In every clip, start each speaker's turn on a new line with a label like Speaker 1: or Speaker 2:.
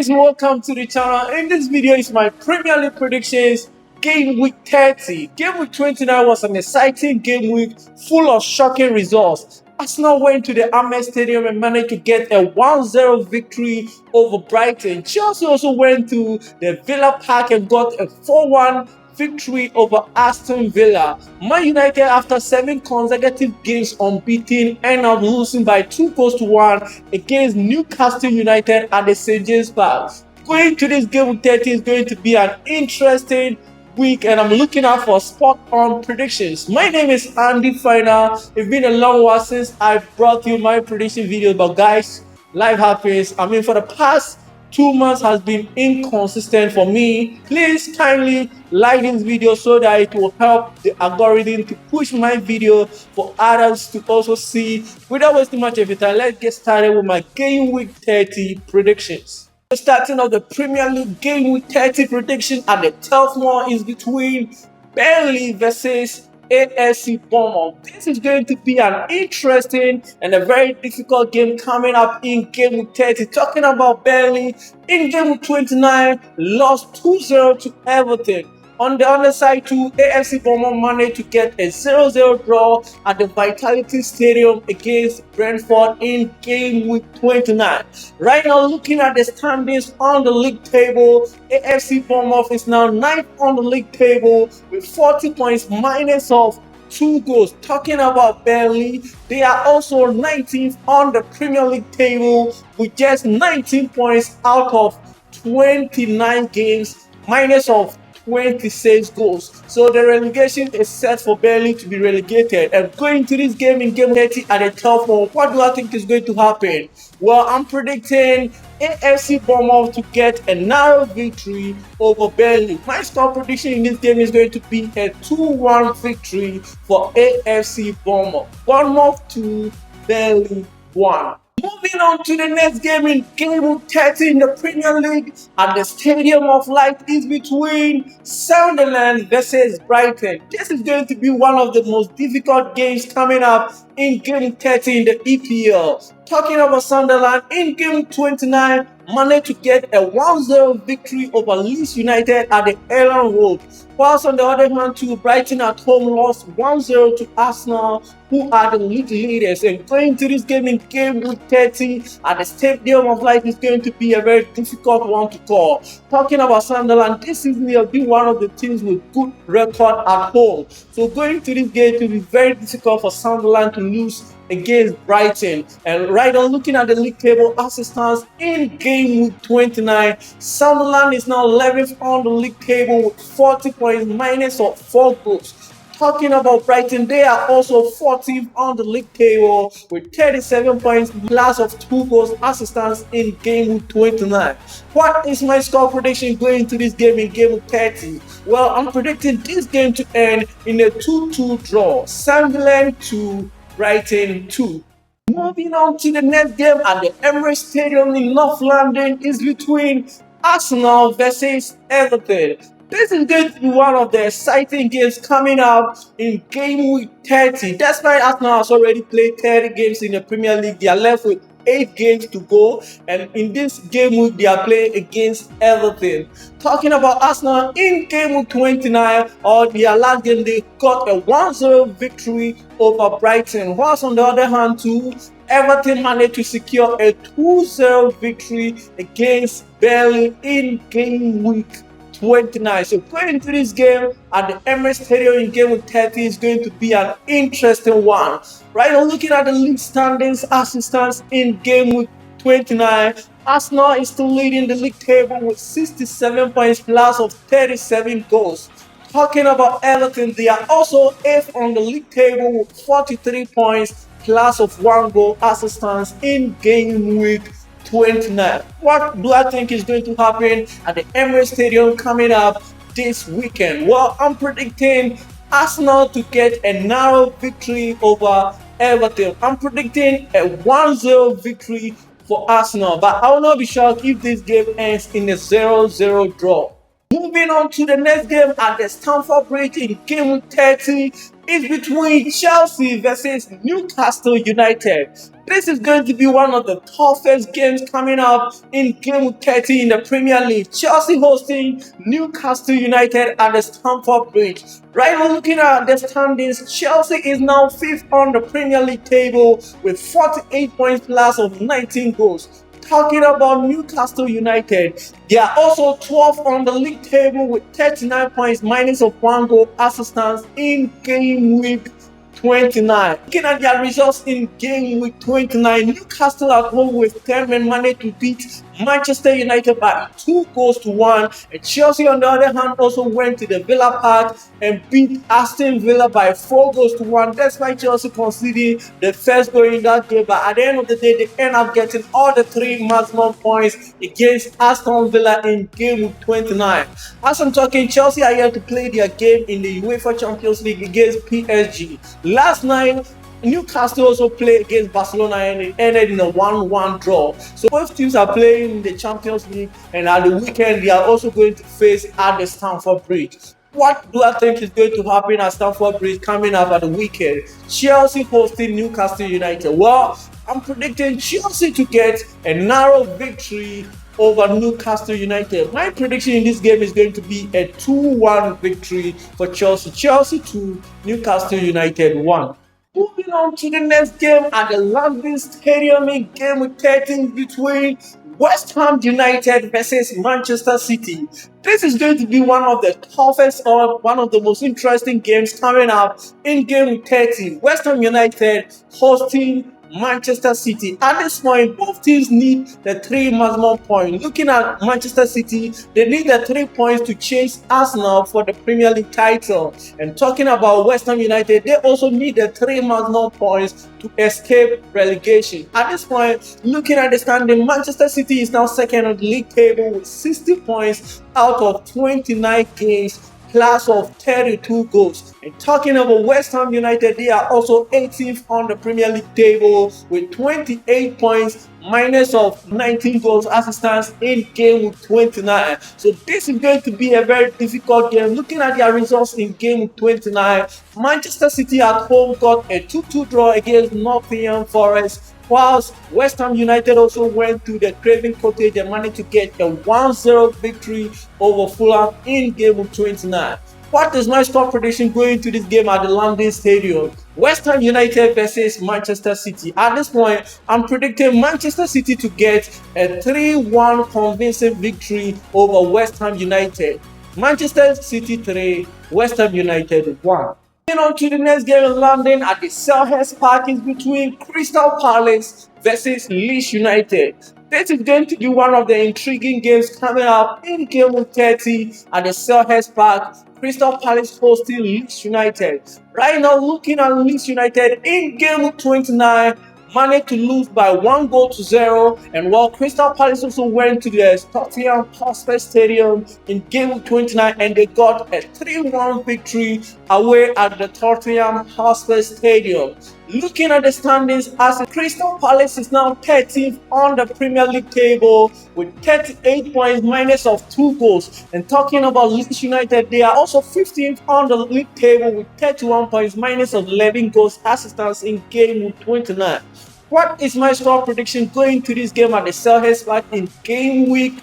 Speaker 1: Guys, welcome to the channel. In this video is my Premier League predictions. Game week 30. Game week 29 was an exciting game week full of shocking results. Arsenal went to the Ahmed Stadium and managed to get a 1-0 victory over Brighton. Chelsea also went to the Villa Park and got a 4-1 victory over Aston Villa. Man United, after 7 consecutive games unbeaten, ended up losing by 2-1 against Newcastle United at the St. James Park. Going to this game week 30 is going to be an interesting week, and I'm looking out for spot on predictions. My name is Andy Final. It's been a long while since I brought you my prediction videos, but guys, life happens. I mean, for the past 2 months has been inconsistent for me. Please kindly like this video so that it will help the algorithm to push my video for others to also see. Without wasting much of your time, let's get started with my game week 30 predictions. Starting off the Premier League game week 30 prediction at the 12th one is between Burnley versus AFC Bournemouth. This is going to be an interesting and a very difficult game coming up in game week 30. Talking about Burnley, in game week 29, lost 2-0 to Everton. On the other side too, AFC Bournemouth managed to get a 0-0 draw at the Vitality Stadium against Brentford in game week 29. Right now, looking at the standings on the league table, AFC Bournemouth is now 9th on the league table with 40 points minus of 2 goals. Talking about Burnley, they are also 19th on the Premier League table with just 19 points out of 29 games minus of 26 goals. So the relegation is set for Burnley to be relegated. And going to this game in game 30 at the 12th one, what do I think is going to happen? Well, I'm predicting AFC Bournemouth to get a narrow victory over Burnley. My score prediction in this game is going to be a 2-1 victory for AFC Bournemouth. Bournemouth 2, Burnley 1. Moving on to the next game in game week 30 in the Premier League at the Stadium of Light is between Sunderland versus Brighton. This is going to be one of the most difficult games coming up in game 30 in the EPL. Talking about Sunderland, in game 29, managed to get a 1-0 victory over Leeds United at the Elland Road. Whilst on the other hand, too, Brighton at home lost 1-0 to Arsenal, who are the league leaders. And going to this game in game week 30 at the Stadium of Light is going to be a very difficult one to call. Talking about Sunderland, this season they'll be one of the teams with good record at home. So going to this game, it will be very difficult for Sunderland to lose against Brighton. And right on, looking at the league table as it stands in game week 29, Sunderland is now 11th on the league table with 40 points minus of 4 goals. Talking about Brighton, they are also 14th on the league table with 37 points plus of 2 goals as it stands in game week 29. What is my score prediction going to this game in game week 30? Well, I'm predicting this game to end in a 2-2 draw. Sunderland 2, Brighton 2. Moving on to the next game at the Emirates Stadium in North London is between Arsenal versus Everton. This is going to be one of the exciting games coming up in game week 30. Despite Arsenal has already played 30 games in the Premier League, they are left with 8 games to go, and in this game week they are playing against Everton. Talking about Arsenal, in game week 29 or their last game, they got a 1-0 victory over Brighton. Whilst on the other hand too, Everton managed to secure a 2-0 victory against Burnley in game week 29. So going into this game at the Emirates Stadium in game week 30 is going to be an interesting one. Right now, looking at the league standings as it stands in game week 29, Arsenal is still leading the league table with 67 points plus of 37 goals. Talking about Everton, they are also 8th on the league table with 43 points plus of 1 goal as it stands in game week 29. What do I think is going to happen at the Emirates Stadium coming up this weekend? Well, I'm predicting Arsenal to get a narrow victory over Everton. I'm predicting a 1-0 victory for Arsenal, but I will not be shocked if this game ends in a 0-0 draw. Moving on to the next game at the Stamford Bridge in game week 30 is between Chelsea versus Newcastle United. This is going to be one of the toughest games coming up in Game 30 in the Premier League. Chelsea hosting Newcastle United at the Stamford Bridge. Right now, looking at the standings, Chelsea is now 5th on the Premier League table with 48 points plus of 19 goals. Talking about Newcastle United, they are also 12th on the league table with 39 points minus of 1 goal as it stands in Game Week 29. Looking at their results in Game Week 29, Newcastle at home with 10 men managed to beat Manchester United by 2 goals to 1, and Chelsea on the other hand also went to the Villa Park and beat Aston Villa by 4 goals to 1. That's why Chelsea conceding the first goal in that game, but at the end of the day they end up getting all the 3 maximum points against Aston Villa in Game Week 29. As I'm talking, Chelsea are here to play their game in the UEFA Champions League against PSG. Last night, Newcastle also played against Barcelona and it ended in a 1-1 draw. So both teams are playing in the Champions League, and at the weekend they are also going to face at the Stamford Bridge. What do I think is going to happen at Stamford Bridge coming up at the weekend? Chelsea hosting Newcastle United. Well, I'm predicting Chelsea to get a narrow victory over Newcastle United. My prediction in this game is going to be a 2-1 victory for Chelsea. Chelsea 2, Newcastle United 1. Moving on to the next game at the London Stadium in Game Week 13 between West Ham United versus Manchester City. This is going to be one of the toughest or one of the most interesting games coming up in Game Week 30. West Ham United hosting Manchester City. At this point, both teams need the 3 maximum points. Looking at Manchester City, they need the 3 points to chase Arsenal for the Premier League title. And talking about West Ham United, they also need the 3 maximum points to escape relegation. At this point, looking at the standing, Manchester City is now 2nd on the league table with 60 points out of 29 games. Plus of 32 goals. And talking about West Ham United, they are also 18th on the Premier League table with 28 points minus of 19 goals as it stands in Game Week 29. So this is going to be a very difficult game. Looking at their results in Game Week 29, Manchester City at home got a 2-2 draw against Nottingham Forest, whilst West Ham United also went to the Craven Cottage and managed to get a 1-0 victory over Fulham in Game Week 29. What is my score prediction going into this game at the London Stadium? West Ham United versus Manchester City. At this point, I'm predicting Manchester City to get a 3-1 convincing victory over West Ham United. Manchester City 3, West Ham United 1. On to the next game in London at the Selhurst Park is between Crystal Palace versus Leeds United. This is going to be one of the intriguing games coming up in Game Week 30 at the Selhurst Park. Crystal Palace hosting Leeds United. Right now, looking at Leeds United in Game Week 29, managed to lose by 1-0, and while Crystal Palace also went to the Tottenham Hotspur Stadium in Game Week 29 and they got a 3-1 victory away at the Tottenham Hotspur Stadium. Looking at the standings, as Crystal Palace is now 13th on the Premier League table with 38 points minus of 2 goals. And talking about Leeds United, they are also 15th on the league table with 31 points minus of 11 goals as it stands in Game Week 29. What is my score prediction going to this game at the Selhurst Park in Game Week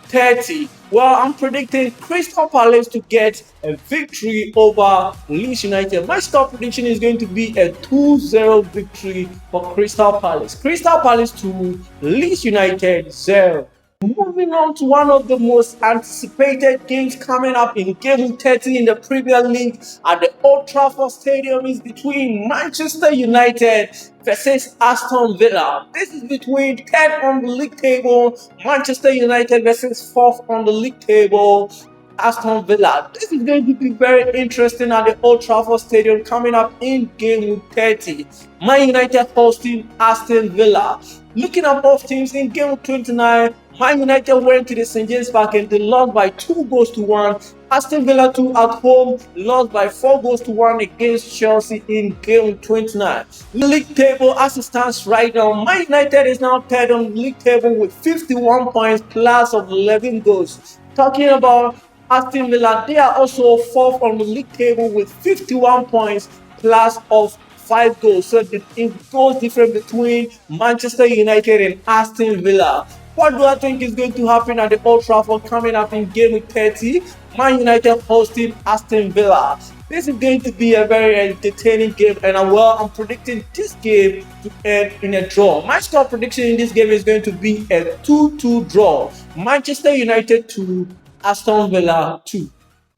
Speaker 1: 30? Well, I'm predicting Crystal Palace to get a victory over Leeds United. My score prediction is going to be a 2-0 victory for Crystal Palace. Crystal Palace 2, Leeds United 0. Moving on to one of the most anticipated games coming up in Game 30 in the Premier League at the Old Trafford Stadium is between Manchester United versus Aston Villa. This is between 10th on the league table, Manchester United versus 4th on the league table, Aston Villa. This is going to be very interesting at the Old Trafford Stadium coming up in Game 30. Man United hosting Aston Villa. Looking at both teams in Game 29, Man United went to the St. James Park and they lost by 2-1. Aston Villa 2 at home lost by 4-1 against Chelsea in Game 29. The league table as it stands right now, Man United is now 3rd on the league table with 51 points plus of 11 goals. Talking about Aston Villa, they are also 4th on the league table with 51 points plus of 5 goals. So it goes different between Manchester United and Aston Villa. What do I think is going to happen at the Old Trafford coming up in game week 30? Man United hosting Aston Villa. This is going to be a very entertaining game, and I'm predicting this game to end in a draw. My score prediction in this game is going to be a 2-2 draw. Manchester United 2, Aston Villa 2.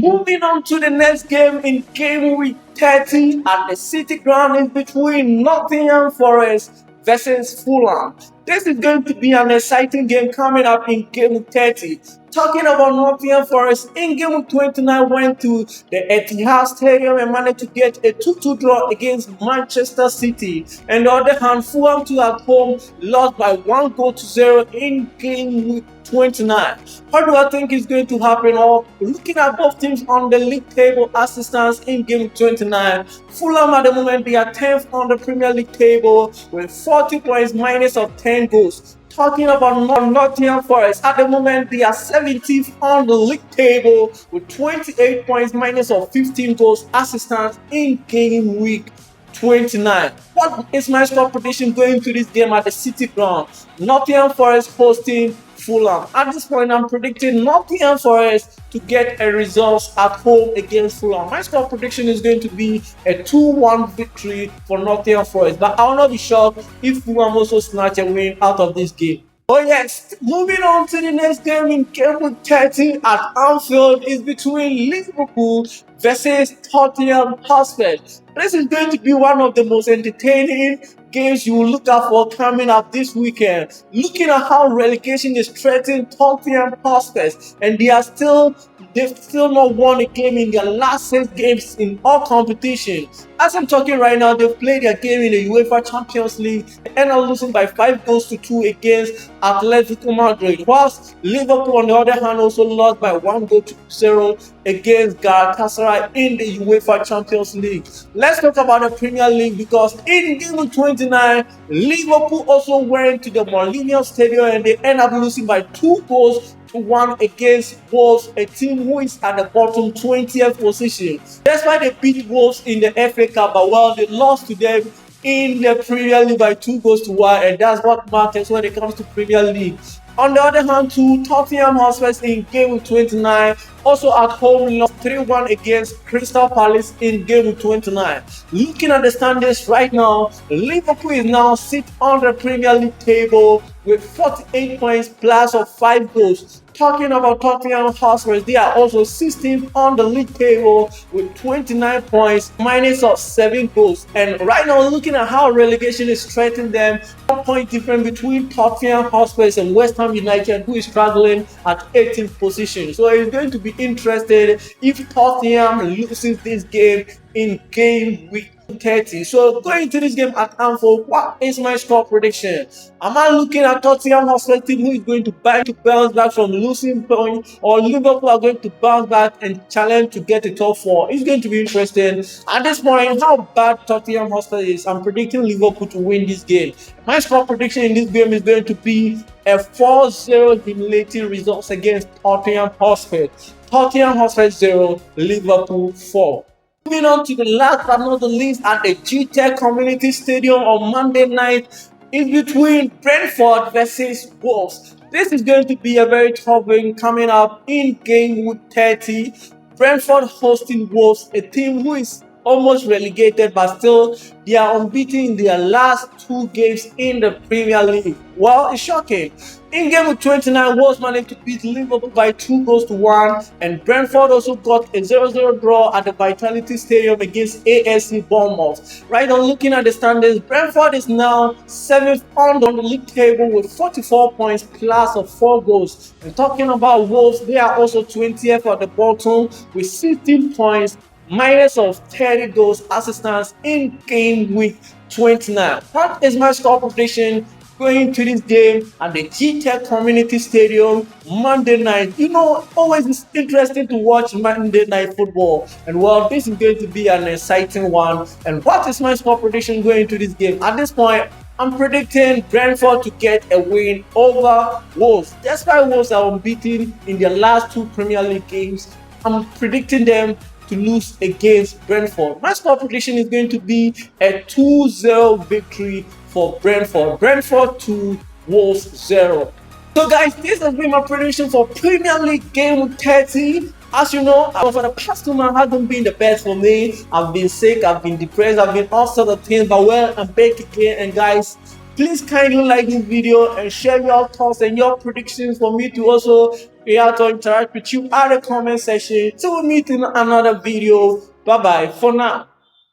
Speaker 1: Moving on to the next game in game week 30 at the City Ground is between Nottingham Forest versus Fulham. This is going to be an exciting game coming up in game week 30. Talking about Nottingham Forest, in game week 29 went to the Etihad Stadium and managed to get a 2-2 draw against Manchester City. And on the other hand, Fulham too at home lost by 1-0 in game week 29. What do I think is going to happen? Or looking at both teams on the league table as it stands in game 29, Fulham at the moment they are 10th on the Premier League table with 40 points minus of 10 goals. Talking about Nottingham Forest, at the moment they are 17th on the league table with 28 points minus of 15 goals as it stands in game week 29. What is my score prediction going to this game at the City Ground? Nottingham Forest hosting Fulham. At this point, I'm predicting Nottingham Forest to get a result at home against Fulham. My score prediction is going to be a 2-1 victory for Nottingham Forest, but I will not be shocked if Fulham also snatch a win out of this game. Oh yes, moving on to the next game in game week 30 at Anfield is between Liverpool versus Tottenham Hotspur. This is going to be one of the most entertaining games you will look out for coming up this weekend. Looking at how relegation is threatening Tottenham Hotspur, and they've still not won a game in their last 6 games in all competitions. As I'm talking right now, they've played their game in the UEFA Champions League and are losing by 5-2 against Atletico Madrid, whilst Liverpool on the other hand also lost by 1-0 against Galatasaray in the UEFA Champions League. Let's talk about the Premier League, because in game 29, Liverpool also went to the Molineux Stadium and they end up losing by 2-1 against Wolves, a team who is at the bottom 20th position. That's why they beat Wolves in the FA Cup, but they lost to them in the Premier League by 2-1, and that's what matters when it comes to Premier League. On the other hand, too, Tottenham Hotspur in game 29 also at home lost 3-1 against Crystal Palace in game 29. Looking at the standings right now, Liverpool is now sitting on the Premier League table with 48 points plus of 5 goals. Talking about Tottenham Hotspur, they are also 16th on the league table with 29 points minus of 7 goals. And right now, looking at how relegation is threatening them, 1 point difference between Tottenham Hotspur and West Ham United, who is struggling at 18th position. So it's going to be interesting if Tottenham loses this game in game week 30. So going into this game at Anfield, what is my score prediction? Am I looking at Tottenham Hotspur team who is going to bounce back from losing points, or Liverpool are going to bounce back and challenge to get the top 4? It's going to be interesting. At this point, how bad Tottenham Hotspur is, I'm predicting Liverpool to win this game. My score prediction in this game is going to be a 4-0 humiliating result against Tottenham Hotspur. Tottenham Hotspur 0, Liverpool 4. Moving on to the last but not the least, at the GTEC Community Stadium on Monday night is between Brentford versus Wolves. This is going to be a very tough game coming up in game week 30. Brentford hosting Wolves, a team who is almost relegated, but still they are unbeaten in their last 2 games in the Premier League. Well, it's shocking. In game of 29, Wolves managed to beat Liverpool by 2-1, and Brentford also got a 0-0 draw at the Vitality Stadium against AFC Bournemouth. Right on looking at the standings, Brentford is now 7th on the league table with 44 points plus of 4 goals. And talking about Wolves, they are also 20th at the bottom with 16 points minus of 30 goals as it stands in game week 29. What is my score prediction going to this game at the GTEC Community Stadium Monday night? You know, always it's interesting to watch Monday night football, and well, this is going to be an exciting one. And what is my score prediction going to this game? At this point, I'm predicting Brentford to get a win over Wolves. Despite Wolves are unbeaten in their last 2 Premier League games, I'm predicting them to lose against Brentford. My score prediction is going to be a 2-0 victory for Brentford. Brentford 2, Wolves 0. So guys, this has been my prediction for Premier League Game Week 30. As you know, for the past 2 months hasn't been the best for me. I've been sick, I've been depressed, I've been all sorts of things, but well, I'm back again. And guys, please kindly like this video and share your thoughts and your predictions for me to also react to interact with you at the comment section. So we'll meet in another video. Bye bye for now.